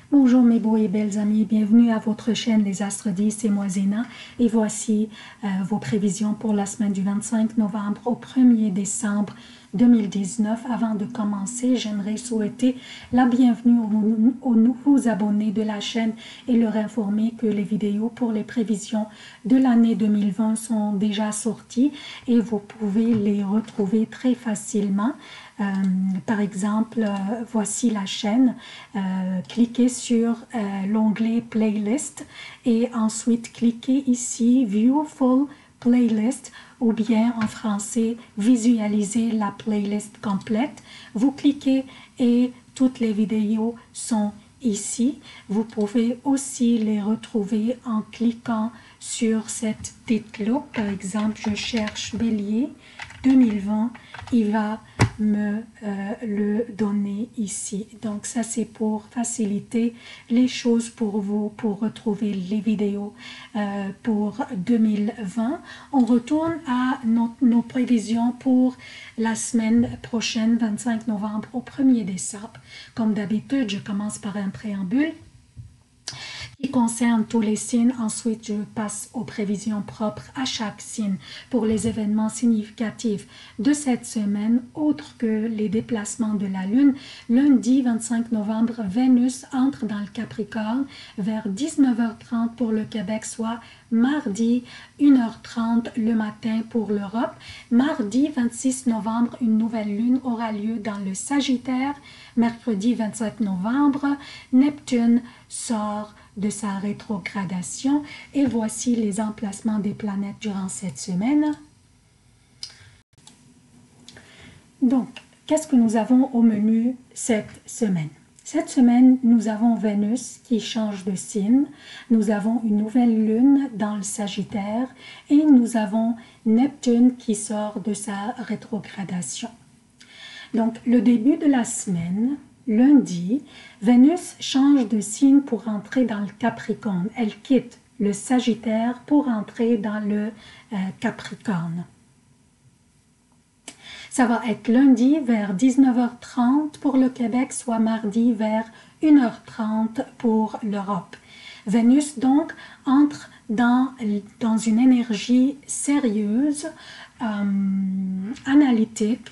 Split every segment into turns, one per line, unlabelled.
Bonjour mes beaux et belles amis, bienvenue à votre chaîne Les Astres 10, c'est moi Zéna et voici vos prévisions pour la semaine du 25 novembre au 1er décembre 2019. Avant de commencer, j'aimerais souhaiter la bienvenue aux nouveaux abonnés de la chaîne et leur informer que les vidéos pour les prévisions de l'année 2020 sont déjà sorties et vous pouvez les retrouver très facilement. Par exemple, voici la chaîne, cliquez sur l'onglet Playlist et ensuite cliquez ici View Full Playlist ou bien en français visualiser la playlist complète. Vous cliquez et toutes les vidéos sont ici. Vous pouvez aussi les retrouver en cliquant sur cette petite loupe. Par exemple, je cherche Bélier 2020, il va me le donner ici. Donc ça c'est pour faciliter les choses pour vous, pour retrouver les vidéos pour 2020. On retourne à nos prévisions pour la semaine prochaine, 25 novembre au 1er décembre. Comme d'habitude, je commence par un préambule qui concerne tous les signes. Ensuite, je passe aux prévisions propres à chaque signe pour les événements significatifs de cette semaine, autres que les déplacements de la Lune. Lundi 25 novembre, Vénus entre dans le Capricorne vers 19h30 pour le Québec, soit mardi 1h30 le matin pour l'Europe. Mardi 26 novembre, une nouvelle lune aura lieu dans le Sagittaire. Mercredi 25 novembre, Neptune sort de sa rétrogradation et voici les emplacements des planètes durant cette semaine. Donc, qu'est-ce que nous avons au menu cette semaine? Cette semaine, nous avons Vénus qui change de signe, nous avons une nouvelle lune dans le Sagittaire et nous avons Neptune qui sort de sa rétrogradation. Donc, le début de la semaine, lundi, Vénus change de signe pour entrer dans le Capricorne. Elle quitte le Sagittaire pour entrer dans le Capricorne. Ça va être lundi vers 19h30 pour le Québec, soit mardi vers 1h30 pour l'Europe. Vénus donc entre dans une énergie sérieuse, analytique,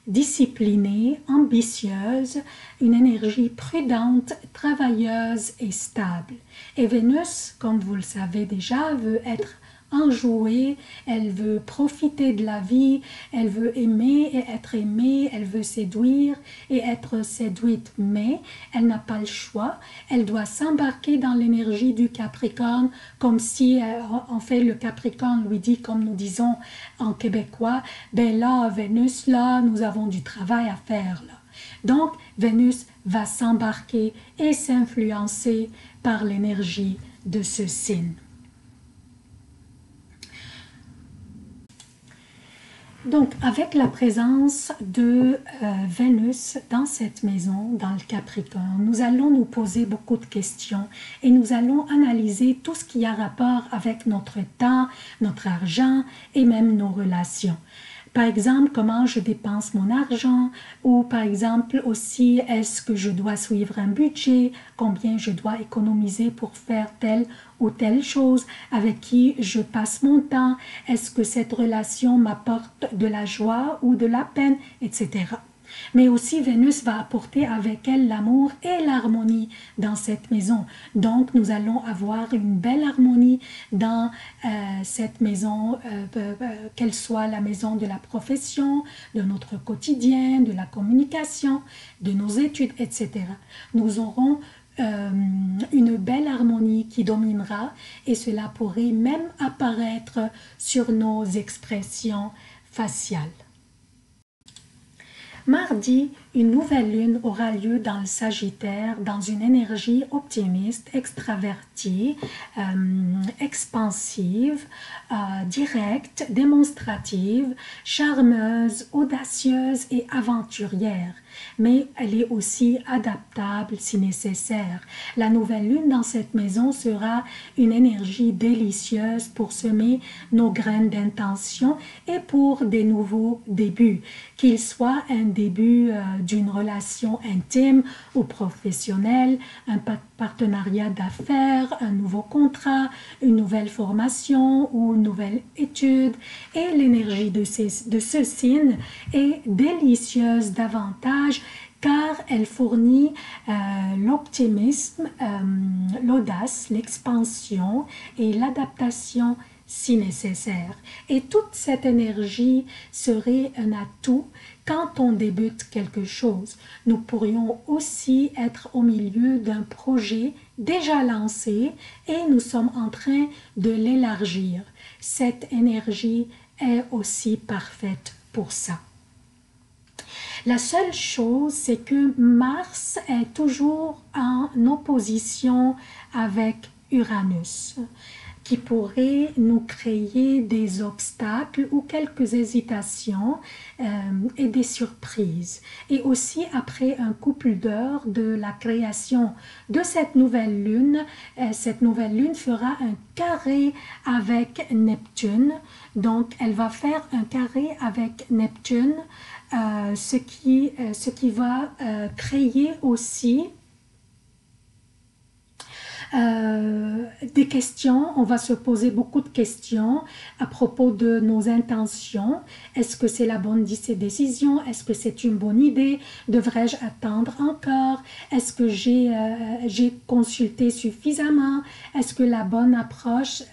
disciplinée, ambitieuse, une énergie prudente, travailleuse et stable. Et Vénus, comme vous le savez déjà, veut être enjouée, elle veut profiter de la vie, elle veut aimer et être aimée, elle veut séduire et être séduite, mais elle n'a pas le choix, elle doit s'embarquer dans l'énergie du Capricorne, comme si, en fait, le Capricorne lui dit, comme nous disons en québécois, ben là, Vénus, là, nous avons du travail à faire, là. Donc, Vénus va s'embarquer et s'influencer par l'énergie de ce signe. Donc, avec la présence de Vénus dans cette maison, dans le Capricorne, nous allons nous poser beaucoup de questions et nous allons analyser tout ce qui a rapport avec notre temps, notre argent et même nos relations. Par exemple, comment je dépense mon argent ou par exemple aussi, est-ce que je dois suivre un budget, combien je dois économiser pour faire telle ou telle chose, avec qui je passe mon temps, est-ce que cette relation m'apporte de la joie ou de la peine, etc. Mais aussi Vénus va apporter avec elle l'amour et l'harmonie dans cette maison. Donc nous allons avoir une belle harmonie dans cette maison, qu'elle soit la maison de la profession, de notre quotidien, de la communication, de nos études, etc. Nous aurons une belle harmonie qui dominera et cela pourrait même apparaître sur nos expressions faciales. Mardi, une nouvelle lune aura lieu dans le Sagittaire, dans une énergie optimiste, extravertie, expansive, directe, démonstrative, charmeuse, audacieuse et aventurière. Mais elle est aussi adaptable si nécessaire. La nouvelle lune dans cette maison sera une énergie délicieuse pour semer nos graines d'intention et pour des nouveaux débuts, qu'ils soient un début d'une relation intime ou professionnelle, un partenariat d'affaires, un nouveau contrat, une nouvelle formation ou une nouvelle étude. Et l'énergie de ce signe est délicieuse davantage car elle fournit l'optimisme, l'audace, l'expansion et l'adaptation si nécessaire. Et toute cette énergie serait un atout quand on débute quelque chose. Nous pourrions aussi être au milieu d'un projet déjà lancé et nous sommes en train de l'élargir. Cette énergie est aussi parfaite pour ça. La seule chose, c'est que Mars est toujours en opposition avec Uranus, qui pourrait nous créer des obstacles ou quelques hésitations et des surprises. Et aussi après un couple d'heures de la création de cette nouvelle lune fera un carré avec Neptune. Donc elle va faire un carré avec Neptune, ce qui va créer aussi des questions. On va se poser beaucoup de questions à propos de nos intentions. Est-ce que c'est la bonne décision? Est-ce que c'est une bonne idée? Devrais-je attendre encore? Est-ce que j'ai consulté suffisamment? Est-ce que la bonne approche,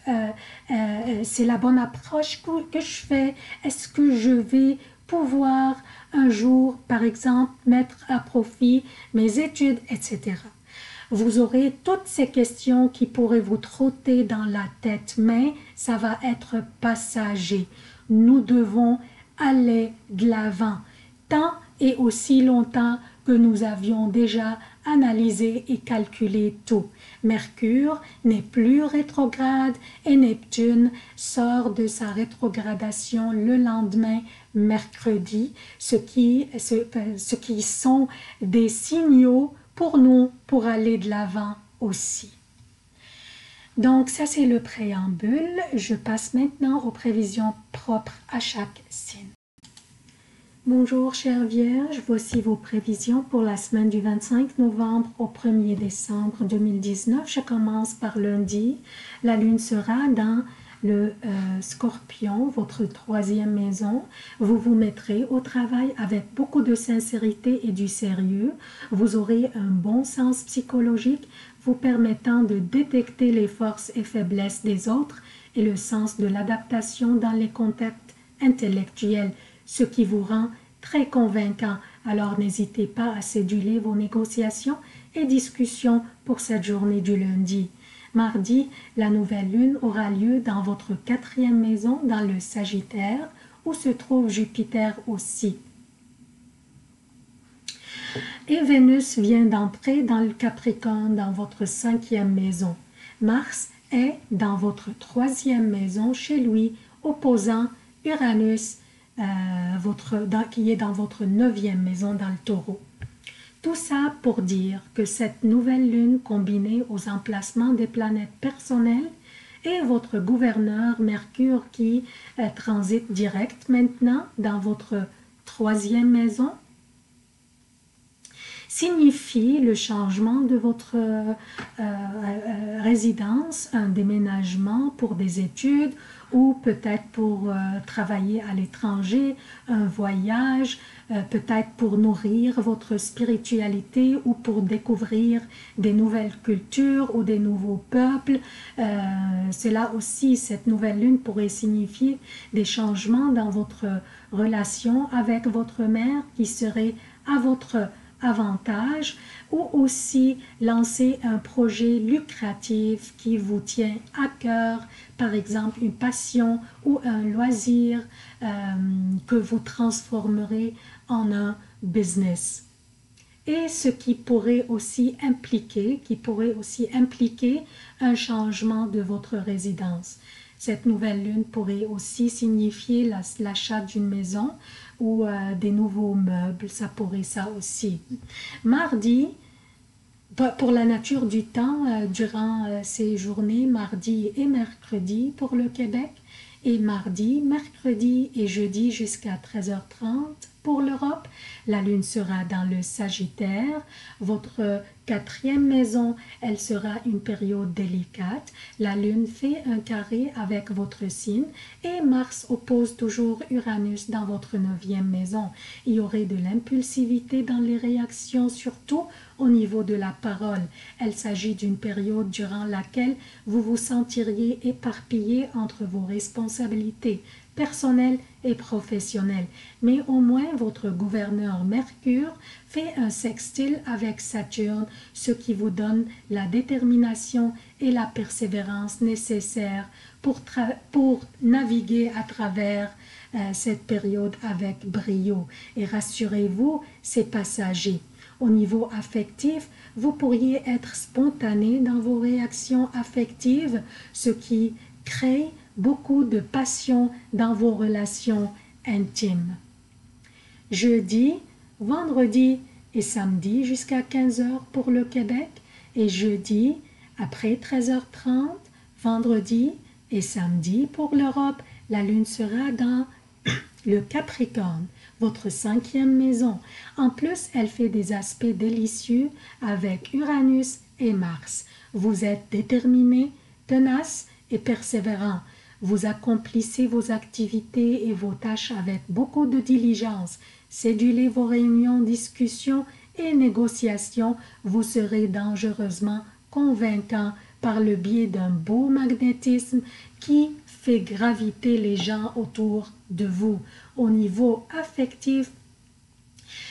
c'est la bonne approche que je fais? Est-ce que je vais pouvoir un jour, par exemple, mettre à profit mes études, etc. Vous aurez toutes ces questions qui pourraient vous trotter dans la tête, mais ça va être passager. Nous devons aller de l'avant, tant et aussi longtemps que nous avions déjà analysé et calculé tout. Mercure n'est plus rétrograde et Neptune sort de sa rétrogradation le lendemain, mercredi, ce qui sont des signaux pour nous pour aller de l'avant aussi. Donc ça c'est le préambule. Je passe maintenant aux prévisions propres à chaque signe. Bonjour chère Vierge, voici vos prévisions pour la semaine du 25 novembre au 1er décembre 2019. Je commence par lundi. La lune sera dans le Scorpion, votre troisième maison. Vous vous mettrez au travail avec beaucoup de sincérité et du sérieux. Vous aurez un bon sens psychologique vous permettant de détecter les forces et faiblesses des autres et le sens de l'adaptation dans les contacts intellectuels, ce qui vous rend très convaincant. Alors n'hésitez pas à céduler vos négociations et discussions pour cette journée du lundi. Mardi, la nouvelle lune aura lieu dans votre quatrième maison, dans le Sagittaire, où se trouve Jupiter aussi. Et Vénus vient d'entrer dans le Capricorne, dans votre cinquième maison. Mars est dans votre troisième maison, chez lui, opposant Uranus, qui est dans votre neuvième maison, dans le Taureau. Tout ça pour dire que cette nouvelle lune combinée aux emplacements des planètes personnelles et votre gouverneur Mercure qui transite direct maintenant dans votre troisième maison signifie le changement de votre résidence, un déménagement pour des études ou peut-être pour travailler à l'étranger, un voyage, peut-être pour nourrir votre spiritualité ou pour découvrir des nouvelles cultures ou des nouveaux peuples. Cela aussi, cette nouvelle lune pourrait signifier des changements dans votre relation avec votre mère qui serait à votre avantage, ou aussi lancer un projet lucratif qui vous tient à cœur, par exemple une passion ou un loisir que vous transformerez en un business. Et ce qui pourrait aussi impliquer un changement de votre résidence. Cette nouvelle lune pourrait aussi signifier l'achat d'une maison ou des nouveaux meubles, ça pourrait ça aussi. Mardi, pour la nature du temps, durant ces journées, mardi et mercredi pour le Québec, Et mardi, mercredi et jeudi jusqu'à 13h30 pour l'Europe. La lune sera dans le Sagittaire. Votre quatrième maison, elle sera une période délicate. La lune fait un carré avec votre signe et Mars oppose toujours Uranus dans votre neuvième maison. Il y aurait de l'impulsivité dans les réactions, surtout au niveau de la parole. Il s'agit d'une période durant laquelle vous vous sentiriez éparpillé entre vos responsabilités personnelles et professionnelles. Mais au moins votre gouverneur Mercure fait un sextile avec Saturne, ce qui vous donne la détermination et la persévérance nécessaires pour naviguer à travers cette période avec brio. Et rassurez-vous, c'est passager. Au niveau affectif, vous pourriez être spontané dans vos réactions affectives, ce qui crée beaucoup de passion dans vos relations intimes. Jeudi, vendredi et samedi jusqu'à 15h pour le Québec et jeudi après 13h30, vendredi et samedi pour l'Europe. La lune sera dans le Capricorne, votre cinquième maison. En plus, elle fait des aspects délicieux avec Uranus et Mars. Vous êtes déterminé, tenace et persévérant. Vous accomplissez vos activités et vos tâches avec beaucoup de diligence. Cédulez vos réunions, discussions et négociations. Vous serez dangereusement convaincant par le biais d'un beau magnétisme qui fait graviter les gens autour de vous. Au niveau affectif,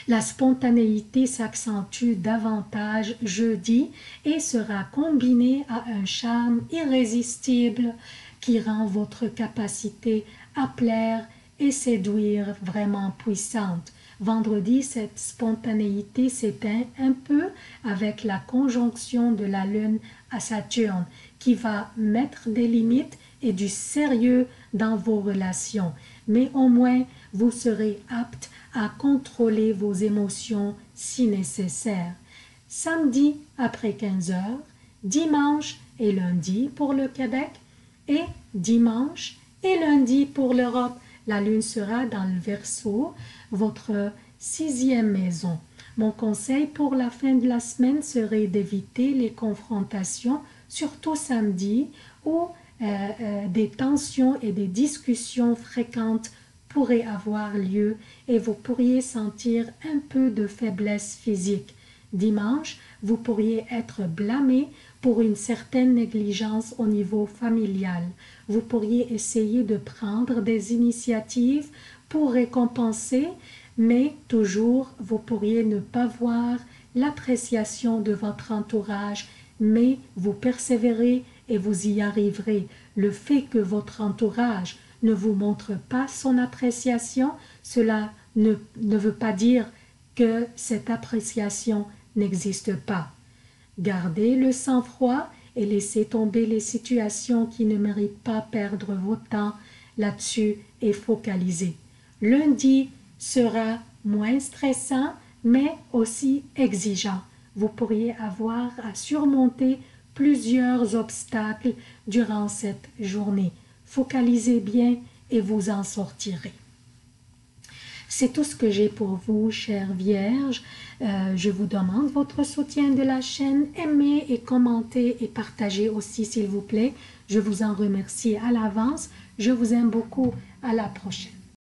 la spontanéité s'accentue davantage jeudi et sera combinée à un charme irrésistible qui rend votre capacité à plaire et séduire vraiment puissante. Vendredi, cette spontanéité s'éteint un peu avec la conjonction de la Lune à Saturne qui va mettre des limites et du sérieux dans vos relations. Mais au moins, vous serez apte à contrôler vos émotions si nécessaire. Samedi après 15h, dimanche et lundi pour le Québec et dimanche et lundi pour l'Europe. La lune sera dans le Verseau, votre sixième maison. Mon conseil pour la fin de la semaine serait d'éviter les confrontations, surtout samedi, où des tensions et des discussions fréquentes pourraient avoir lieu et vous pourriez sentir un peu de faiblesse physique. Dimanche, vous pourriez être blâmé pour une certaine négligence au niveau familial. Vous pourriez essayer de prendre des initiatives pour récompenser, mais toujours vous pourriez ne pas voir l'appréciation de votre entourage, mais vous persévérez et vous y arriverez. Le fait que votre entourage ne vous montre pas son appréciation, cela ne veut pas dire que cette appréciation n'existe pas. Gardez le sang-froid et laissez tomber les situations qui ne méritent pas perdre votre temps là-dessus et focalisez. Lundi sera moins stressant, mais aussi exigeant. Vous pourriez avoir à surmonter plusieurs obstacles durant cette journée. Focalisez bien et vous en sortirez. C'est tout ce que j'ai pour vous, chères vierges. Je vous demande votre soutien de la chaîne. Aimez et commentez et partagez aussi, s'il vous plaît. Je vous en remercie à l'avance. Je vous aime beaucoup. À la prochaine.